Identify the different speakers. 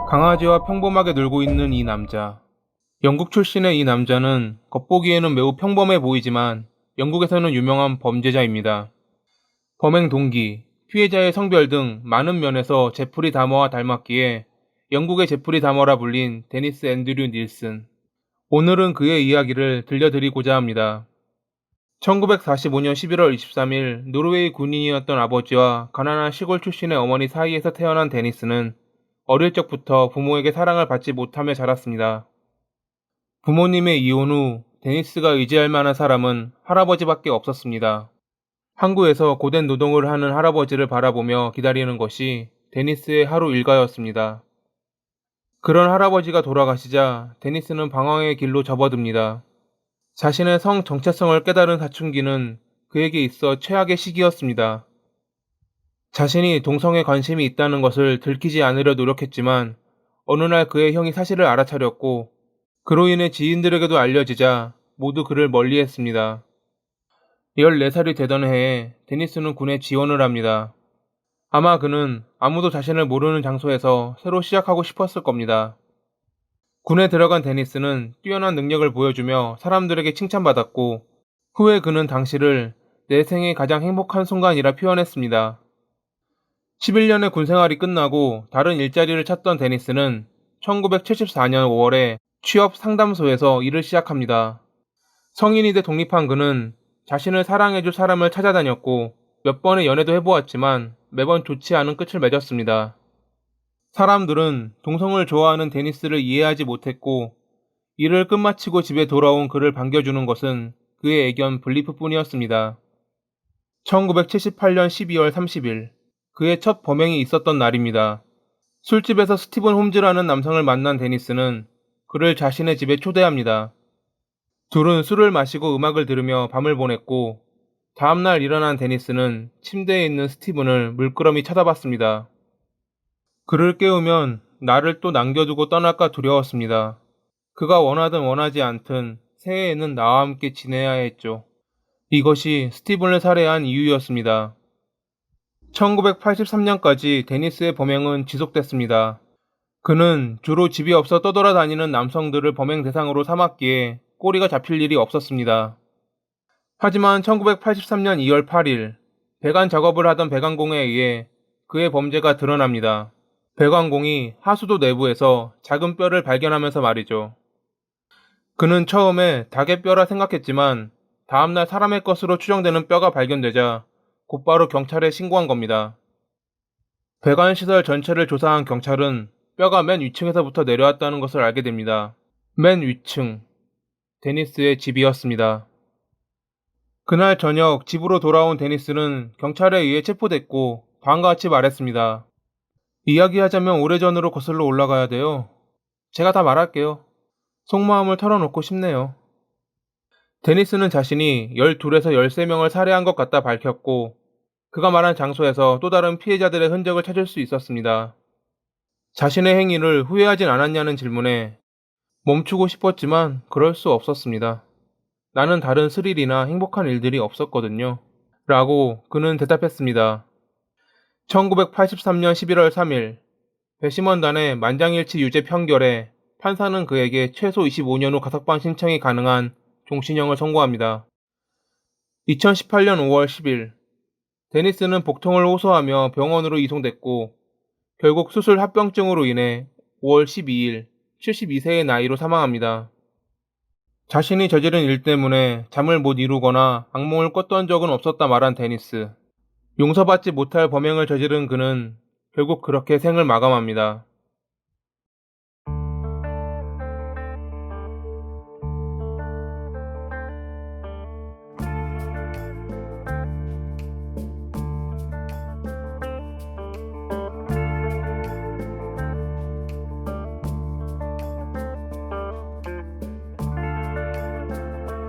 Speaker 1: 강아지와 평범하게 놀고 있는 이 남자. 영국 출신의 이 남자는 겉보기에는 매우 평범해 보이지만 영국에서는 유명한 범죄자입니다. 범행 동기, 피해자의 성별 등 많은 면에서 제프리 다머와 닮았기에 영국의 제프리 다머라 불린 데니스 앤드류 닐슨. 오늘은 그의 이야기를 들려드리고자 합니다. 1945년 11월 23일 노르웨이 군인이었던 아버지와 가난한 시골 출신의 어머니 사이에서 태어난 데니스는 어릴 적부터 부모에게 사랑을 받지 못하며 자랐습니다. 부모님의 이혼 후 데니스가 의지할 만한 사람은 할아버지밖에 없었습니다. 항구에서 고된 노동을 하는 할아버지를 바라보며 기다리는 것이 데니스의 하루 일과였습니다. 그런 할아버지가 돌아가시자 데니스는 방황의 길로 접어듭니다. 자신의 성 정체성을 깨달은 사춘기는 그에게 있어 최악의 시기였습니다. 자신이 동성에 관심이 있다는 것을 들키지 않으려 노력했지만 어느 날 그의 형이 사실을 알아차렸고 그로 인해 지인들에게도 알려지자 모두 그를 멀리했습니다. 14살이 되던 해에 데니스는 군에 지원을 합니다. 아마 그는 아무도 자신을 모르는 장소에서 새로 시작하고 싶었을 겁니다. 군에 들어간 데니스는 뛰어난 능력을 보여주며 사람들에게 칭찬받았고 후에 그는 당시를 내 생의 가장 행복한 순간이라 표현했습니다. 11년의 군 생활이 끝나고 다른 일자리를 찾던 데니스는 1974년 5월에 취업 상담소에서 일을 시작합니다. 성인이 돼 독립한 그는 자신을 사랑해줄 사람을 찾아다녔고 몇 번의 연애도 해보았지만 매번 좋지 않은 끝을 맺었습니다. 사람들은 동성을 좋아하는 데니스를 이해하지 못했고 일을 끝마치고 집에 돌아온 그를 반겨주는 것은 그의 애견 블리프뿐이었습니다. 1978년 12월 30일 그의 첫 범행이 있었던 날입니다. 술집에서 스티븐 홈즈라는 남성을 만난 데니스는 그를 자신의 집에 초대합니다. 둘은 술을 마시고 음악을 들으며 밤을 보냈고 다음날 일어난 데니스는 침대에 있는 스티븐을 물끄러미 쳐다봤습니다. 그를 깨우면 나를 또 남겨두고 떠날까 두려웠습니다. 그가 원하든 원하지 않든 새해에는 나와 함께 지내야 했죠. 이것이 스티븐을 살해한 이유였습니다. 1983년까지 데니스의 범행은 지속됐습니다. 그는 주로 집이 없어 떠돌아다니는 남성들을 범행 대상으로 삼았기에 꼬리가 잡힐 일이 없었습니다. 하지만 1983년 2월 8일 배관 작업을 하던 배관공에 의해 그의 범죄가 드러납니다. 배관공이 하수도 내부에서 작은 뼈를 발견하면서 말이죠. 그는 처음에 닭의 뼈라 생각했지만 다음날 사람의 것으로 추정되는 뼈가 발견되자 곧바로 경찰에 신고한 겁니다. 배관시설 전체를 조사한 경찰은 뼈가 맨 위층에서부터 내려왔다는 것을 알게 됩니다. 맨 위층, 데니스의 집이었습니다. 그날 저녁 집으로 돌아온 데니스는 경찰에 의해 체포됐고 다음과 같이 말했습니다. 이야기하자면 오래전으로 거슬러 올라가야 돼요. 제가 다 말할게요. 속마음을 털어놓고 싶네요. 데니스는 자신이 12에서 13명을 살해한 것 같다 밝혔고 그가 말한 장소에서 또 다른 피해자들의 흔적을 찾을 수 있었습니다. 자신의 행위를 후회하진 않았냐는 질문에 멈추고 싶었지만 그럴 수 없었습니다. 나는 다른 스릴이나 행복한 일들이 없었거든요. 라고 그는 대답했습니다. 1983년 11월 3일 배심원단의 만장일치 유죄 판결에 판사는 그에게 최소 25년 후 가석방 신청이 가능한 종신형을 선고합니다. 2018년 5월 10일 데니스는 복통을 호소하며 병원으로 이송됐고 결국 수술 합병증으로 인해 5월 12일 72세의 나이로 사망합니다. 자신이 저지른 일 때문에 잠을 못 이루거나 악몽을 꿨던 적은 없었다 말한 데니스. 용서받지 못할 범행을 저지른 그는 결국 그렇게 생을 마감합니다.